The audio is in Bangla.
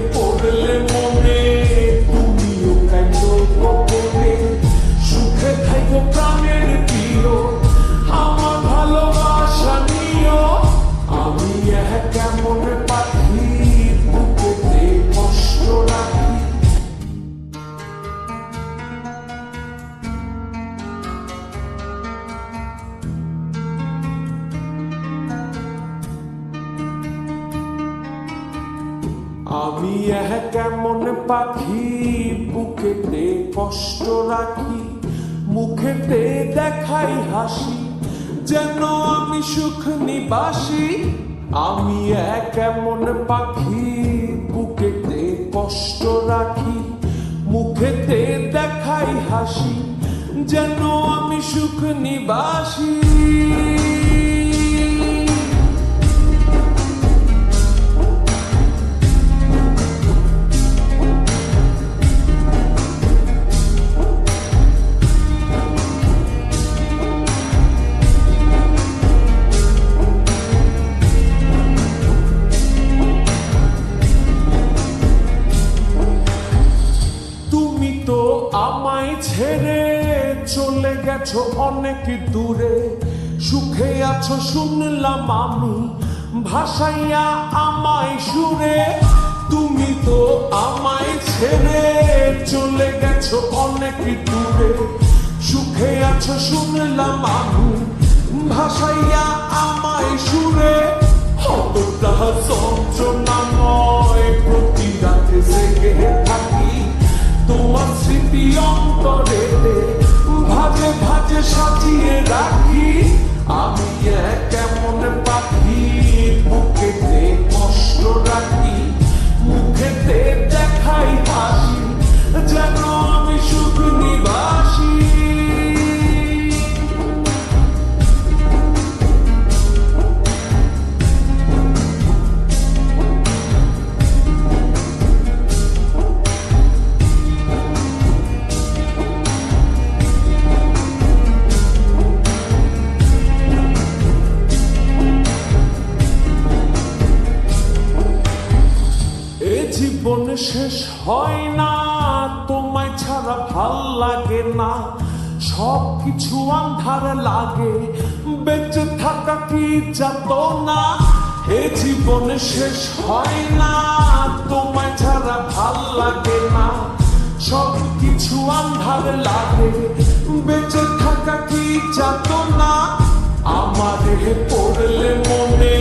পড়লে মনে তুমিও কাইন্দ গোপনে সুখে থাইকো প্রাণের প্রিয় আমার ভালোবাসা নিও আমি কেমন পাখি বুকেতে কষ্ট রাখি আমি কেমন পাখি বুকেতে কষ্ট রাখি মুখেতে দেখাই হাসি যেন আমি সুখ নিবাসী আমি কেমন পাখি বুকেতে কষ্ট রাখি মুখেতে দেখাই হাসি যেন আমি সুখ নিবাসী আমায় ছেড়ে চলে গেছো অনেক দূরে সুখে আছো শুনলাম আমি ভাসাইয়া আমায় সুরে তুমি তো আমায় ছেড়ে চলে গেছো অনেক দূরে সুখে আছো শুনলাম আমি ভাসাইয়া আমায় সুরে কতটা যন্ত্রণাময় প্রতি রাতে জেগে থাকি তোমার স্মৃতি অন্তরেতে ভাজে ভাজে সাজিয়ে রাখি আমি কেমন পাখি বুকেতে কষ্ট রাখি মুখেতে দেখাই হাসি যেন আমি সুখ নিবাসী জীবন শেষ হয় না তোমায় ছাড়া ভাল লাগে না সব কিছু আন্ধার লাগে বেঁচে থাকা কি যাত না এ জীবন শেষ হয় না তোমায় ছাড়া ভাল লাগে না সব কিছু আন্ধার লাগে বেঁচে থাকা কি যাত না আমার পড়লে মনে